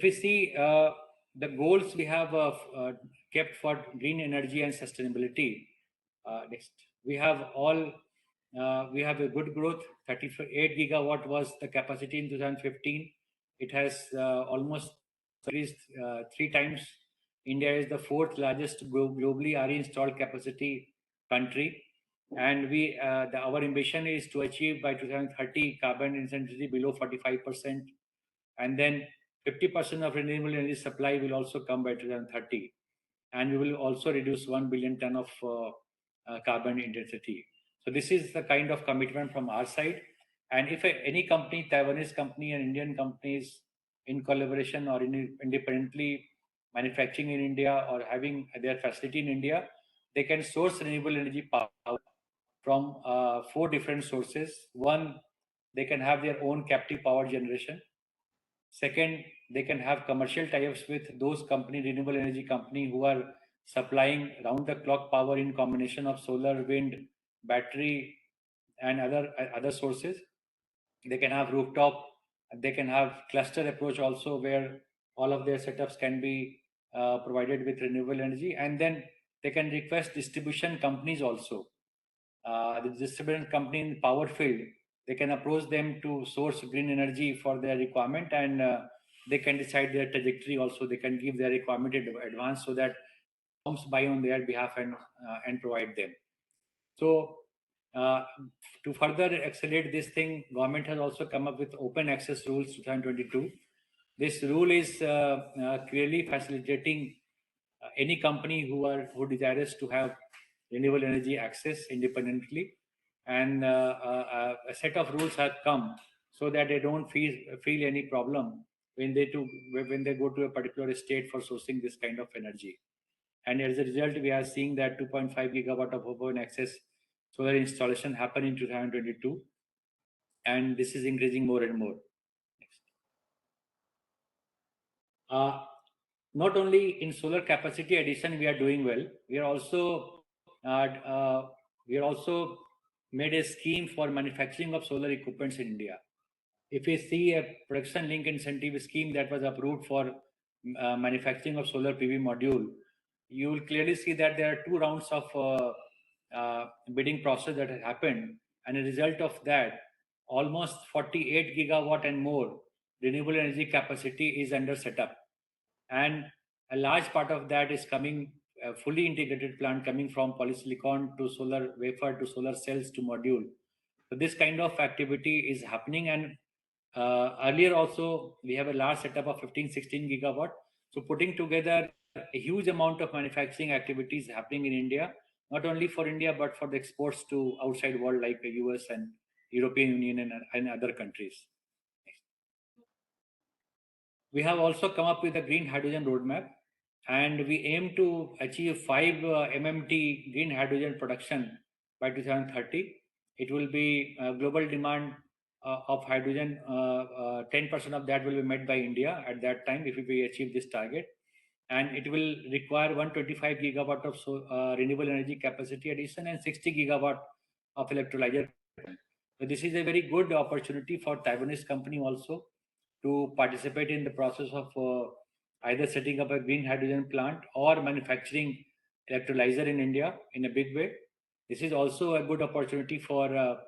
you see the goals we have kept for green energy and sustainability, next, we have a good growth. 38 gigawatt was the capacity in 2015. It has almost increased 3 times. India is the 4th largest globally RE installed capacity country, and our ambition is to achieve by 2030 carbon intensity below 45%, and then 50% of renewable energy supply will also come by 2030, and we will also reduce 1 billion ton of carbon intensity. So this is the kind of commitment from our side. And if any company, Taiwanese company and Indian companies in collaboration or independently manufacturing in India or having their facility in India, they can source renewable energy power from 4 different sources. One, they can have their own captive power generation. Second, they can have commercial tie-ups with those renewable energy company who are supplying round-the-clock power in combination of solar, wind, battery, and other sources. They can have rooftop. They can have cluster approach also, where all of their setups can be provided with renewable energy, and then they can request distribution companies also. The distribution company in the power field, they can approach them to source green energy for their requirement, and they can decide their trajectory also. They can give their requirement in advance so that firms buy on their behalf and provide them. So to further accelerate this thing, government has also come up with open access rules 2022. This rule is clearly facilitating any company who desires to have renewable energy access independently, and a set of rules have come so that they don't feel any problem when they go to a particular state for sourcing this kind of energy. And as a result, we are seeing that 2.5 gigawatt of open access solar installation happen in 2022, and this is increasing more and more. Not only in solar capacity addition we are doing well, we are also made a scheme for manufacturing of solar equipments in India. If you see a production link incentive scheme that was approved for manufacturing of solar PV module, you will clearly see that there are 2 rounds of bidding process that has happened, and a result of that, almost 48 gigawatt and more renewable energy capacity is under setup, and a large part of that is coming fully integrated plant coming from polysilicon to solar wafer to solar cells to module. So this kind of activity is happening, and earlier also we have a large setup of 15-16 gigawatt. So putting together a huge amount of manufacturing activities happening in India, not only for India but for the exports to outside world like the US and European Union and other countries. We have also come up with a green hydrogen roadmap, and we aim to achieve 5 MMT green hydrogen production by 2030. It will be global demand of hydrogen. 10% of that will be met by India at that time if we achieve this target, and it will require 125 gigawatt of renewable energy capacity addition and 60 gigawatt of electrolyzer. So this is a very good opportunity for Taiwanese company also to participate in the process of either setting up a green hydrogen plant or manufacturing electrolyzer in India in a big way. This is also a good opportunity for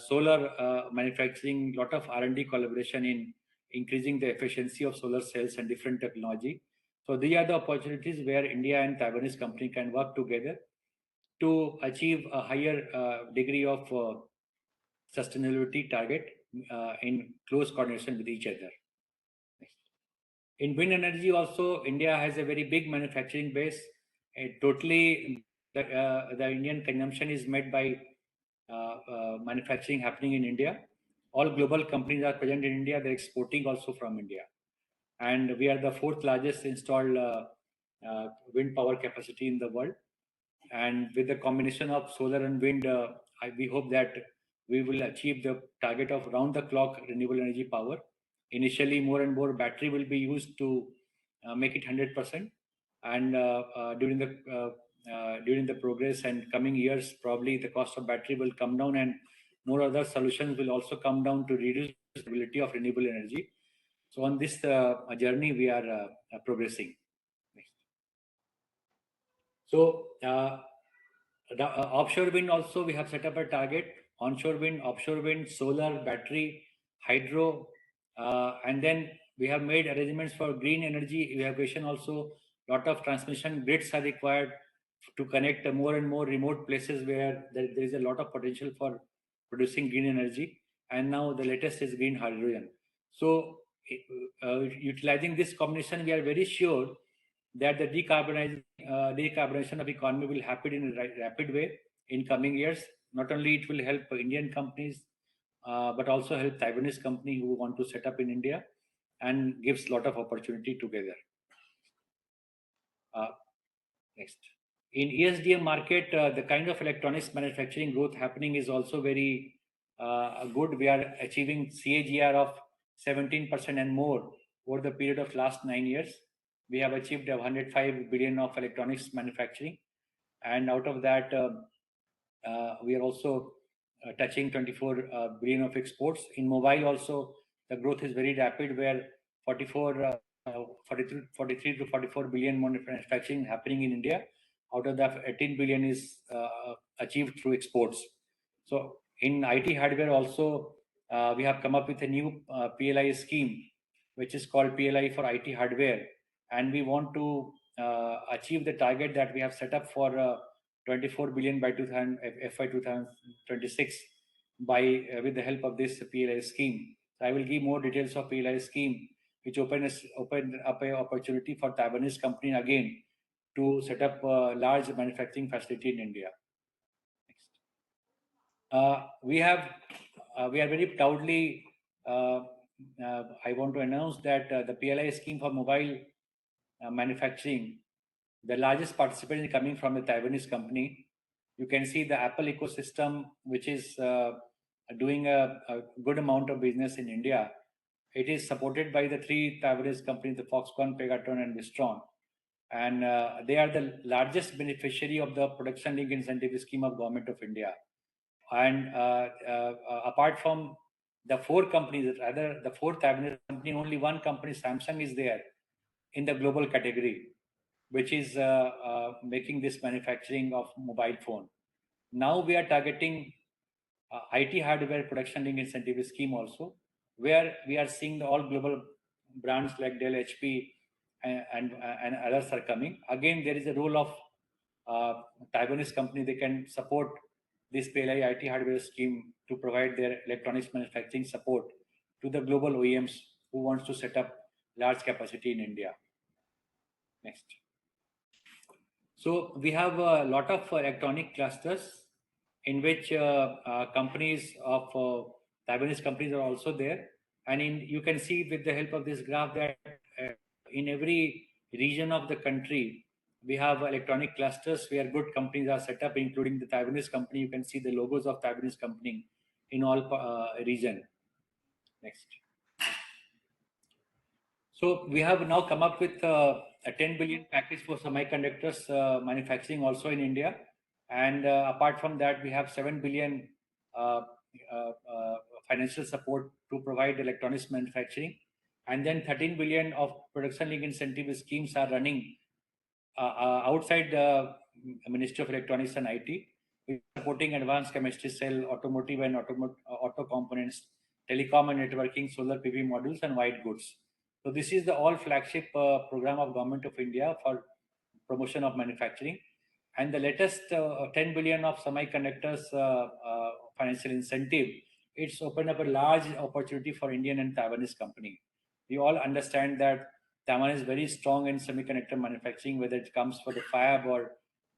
solar manufacturing, lot of R&D collaboration in increasing the efficiency of solar cells and different technology. So these are the opportunities where India and Taiwanese company can work together to achieve a higher degree of sustainability target in close coordination with each other. In wind energy also, India has a very big manufacturing base. Totally, the Indian consumption is met by manufacturing happening in India. All global companies are present in India. They're exporting also from India. And we are the 4th largest installed wind power capacity in the world. And with the combination of solar and wind, we hope that we will achieve the target of round-the-clock renewable energy power. Initially, more and more battery will be used to make it 100%. And during the progress and coming years, probably the cost of battery will come down, and more other solutions will also come down to reduce the availability of renewable energy. So on this journey, we are progressing. Next. So the offshore wind also, we have set up a target: onshore wind, offshore wind, solar, battery, hydro, and then we have made arrangements for green energy evacuation also. Lot of transmission grids are required to connect more and more remote places where there is a lot of potential for producing green energy. And now the latest is green hydrogen. So utilizing this combination, we are very sure that the decarbonization of economy will happen in a rapid way in coming years. Not only it will help Indian companies, but also help Taiwanese company who want to set up in India, and gives a lot of opportunity together. Next. In ESDM market, the kind of electronics manufacturing growth happening is also very good. We are achieving CAGR of 17% and more over the period of last 9 years. We have achieved 105 billion of electronics manufacturing, and out of that, we are also touching 24 billion of exports. In mobile also, the growth is very rapid, where 43 to 44 billion manufacturing happening in India. Out of that, 18 billion is achieved through exports. So in IT hardware also, we have come up with a new PLI scheme, which is called PLI for IT hardware, and we want to achieve the target that we have set up for 24 billion by FY 2026 by with the help of this PLI scheme. So I will give more details of PLI scheme, which open up an opportunity for Taiwanese company again to set up a large manufacturing facility in India. Next. We are very proudly, I want to announce that the PLI scheme for mobile manufacturing, the largest participant is coming from the Taiwanese company. You can see the Apple ecosystem, which is doing a good amount of business in India. It is supported by the 3 Taiwanese companies, the Foxconn, Pegatron, and Wistron. And they are the largest beneficiary of the production link incentive scheme of Government of India. And apart from the 4 companies, rather the 4 Taiwanese company, only one company, Samsung, is there in the global category, which is making this manufacturing of mobile phone. Now we are targeting IT hardware production link incentive scheme also, where we are seeing all global brands like Dell, HP, and others are coming. Again, there is a role of Taiwanese company. They can support this PLI IT hardware scheme to provide their electronics manufacturing support to the global OEMs who wants to set up large capacity in India. Next. So we have a lot of electronic clusters in which companies of Taiwanese companies are also there. And you can see with the help of this graph that in every region of the country, we have electronic clusters where good companies are set up, including the Taiwanese company. You can see the logos of Taiwanese company in all region. Next. So we have now come up with a 10 billion package for semiconductors manufacturing also in India. And apart from that, we have 7 billion financial support to provide electronics manufacturing. And then 13 billion of production link incentive schemes are running outside the Ministry of Electronics and IT, supporting advanced chemistry cell, automotive and auto components, telecom and networking, solar PV modules, and white goods. So this is the all flagship program of Government of India for promotion of manufacturing. And the latest 10 billion of semiconductors financial incentive, it's opened up a large opportunity for Indian and Taiwanese company. We all understand that Taiwan is very strong in semiconductor manufacturing, whether it comes for the fab or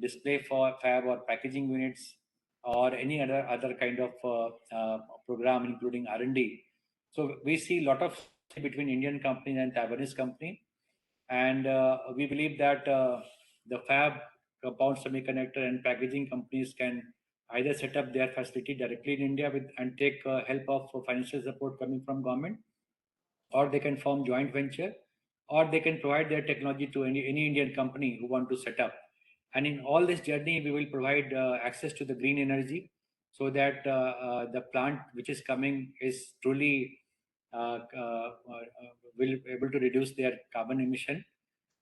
display for fab or packaging units or any other kind of program, including R&D. So we see a lot of between Indian company and Taiwanese company, and we believe that the fab, compound semiconductor, and packaging companies can either set up their facility directly in India and take help of financial support coming from government, or they can form joint venture, or they can provide their technology to any Indian company who want to set up. And in all this journey, we will provide access to the green energy, so that the plant which is coming is truly will be able to reduce their carbon emission.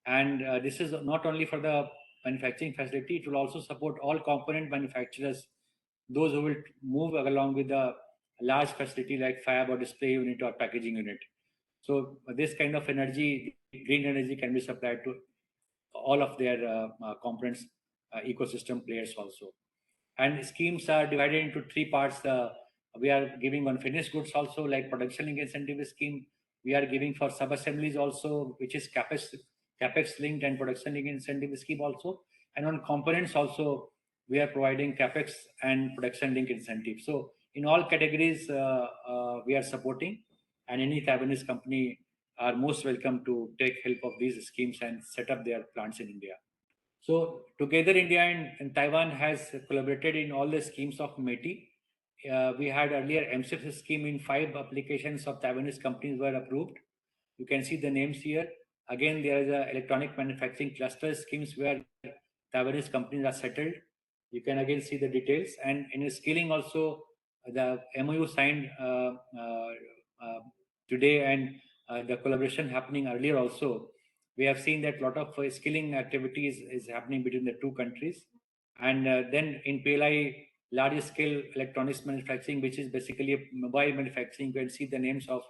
And this is not only for the manufacturing facility, it will also support all component manufacturers, those who will move along with the large facility like fab or display unit or packaging unit. So this kind of energy, green energy, can be supplied to all of their components ecosystem players also. And schemes are divided into three parts. We are giving on finished goods also, like production link incentive scheme. We are giving for sub-assemblies also, which is capex linked and production link incentive scheme also. And on components also, we are providing capex and production link incentive. So in all categories, we are supporting, and any Taiwanese company are most welcome to take help of these schemes and set up their plants in India. So together, India and Taiwan has collaborated in all the schemes of MeitY. We had earlier MCF scheme in 5 applications of Taiwanese companies were approved. You can see the names here. Again, there is a electronic manufacturing cluster schemes where Taiwanese companies are settled. You can again see the details. And in skilling also, the MOU signed today, and the collaboration happening earlier also. We have seen that a lot of skilling activities is happening between the two countries. And then in PLI, large scale electronics manufacturing, which is basically a mobile manufacturing, you can see the names of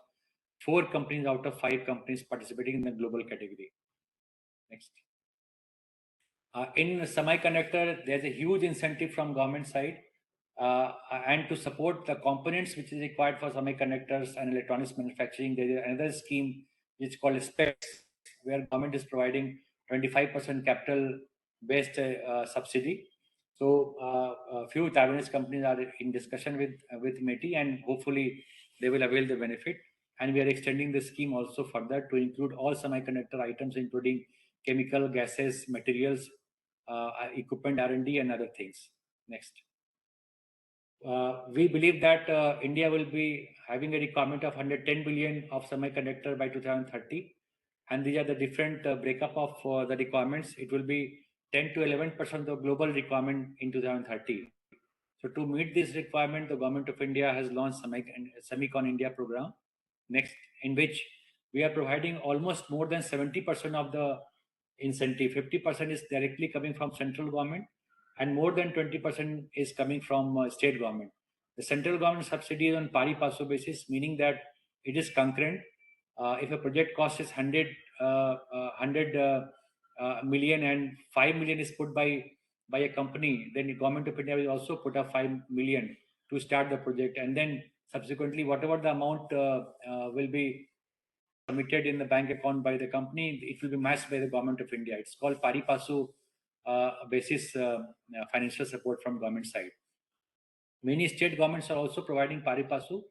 4 companies out of 5 companies participating in the global category. Next. In semiconductor, there's a huge incentive from government side, and to support the components which is required for semiconductors and electronics manufacturing, there is another scheme which is called SPECS, where government is providing 25% capital-based subsidy. So a few Taiwanese companies are in discussion with MeitY, and hopefully they will avail the benefit. And we are extending the scheme also further to include all semiconductor items, including chemical, gases, materials, equipment, R&D, and other things. Next. We believe that India will be having a requirement of 110 billion of semiconductor by 2030. And these are the different breakup of the requirements. It will be 10 to 11% of the global requirement in 2030. So to meet this requirement, the government of India has launched Semicon India program, next, in which we are providing almost more than 70% of the incentive. 50% is directly coming from central government, and more than 20% is coming from state government. The central government subsidy is on pari passu basis, meaning that it is concurrent. If a project cost is 100 million and 5 million is put by a company, then the government of India will also put up 5 million to start the project, and then subsequently whatever the amount will be submitted in the bank account by the company, it will be matched by the government of India. It's called pari passu basis financial support from government side. Many state governments are also providing pari passu.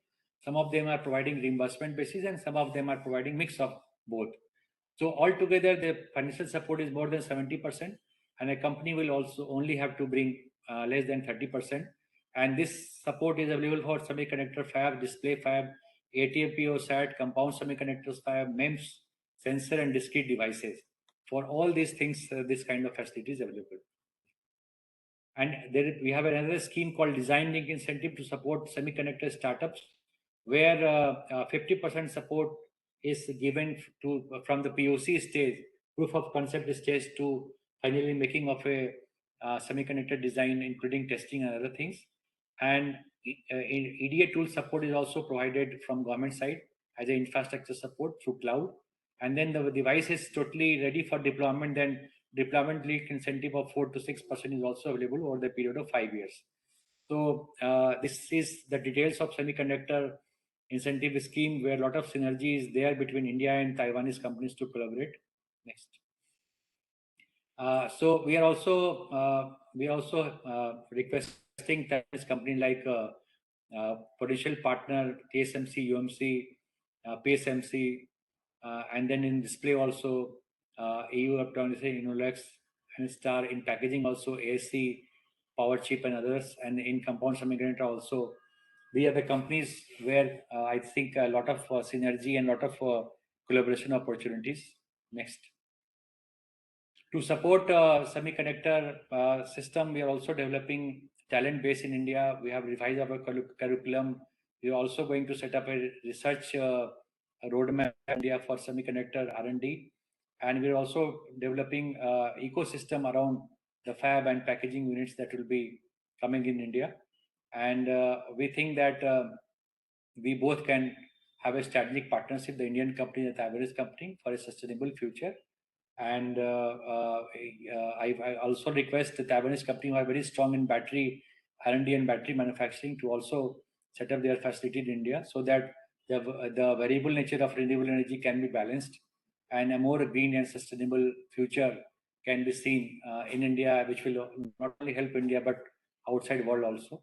Some of them are providing reimbursement basis, and some of them are providing mix of both. So altogether, the financial support is more than 70%, and a company will also only have to bring less than 30%. And this support is available for semiconductor fab, display fab, ATM, SAT, compound semiconductors fab, MEMS, sensor, and discrete devices. For all these things, this kind of facility is available. And we have another scheme called Design Link Incentive to support semiconductor startups, where 50% support is given from the POC stage, proof of concept stage, to finally making of a semiconductor design, including testing and other things. And EDA tool support is also provided from government side as an infrastructure support through cloud. And then the device is totally ready for deployment. Then deployment link incentive of 4 to 6% is also available over the period of 5 years. So this is the details of semiconductor incentive scheme, where a lot of synergy is there between India and Taiwanese companies to collaborate. Next. So we are also requesting Taiwanese company like potential partner TSMC, UMC, PSMC, and then in display also EU Electronics, Innolux, and Star. In packaging also ASC, Power Chip, and others. And in compound semiconductor also, we are the companies where I think a lot of synergy and a lot of collaboration opportunities. Next. To support semiconductor system, we are also developing talent base in India. We have revised our curriculum. We are also going to set up a research roadmap in India for semiconductor R&D, and we're also developing ecosystem around the fab and packaging units that will be coming in India. And we think that we both can have a strategic partnership, the Indian company and the Taiwanese company, for a sustainable future. And I also request the Taiwanese company who are very strong in battery R&D and battery manufacturing to also set up their facility in India, so that the variable nature of renewable energy can be balanced and a more green and sustainable future can be seen in India, which will not only help India but outside world also.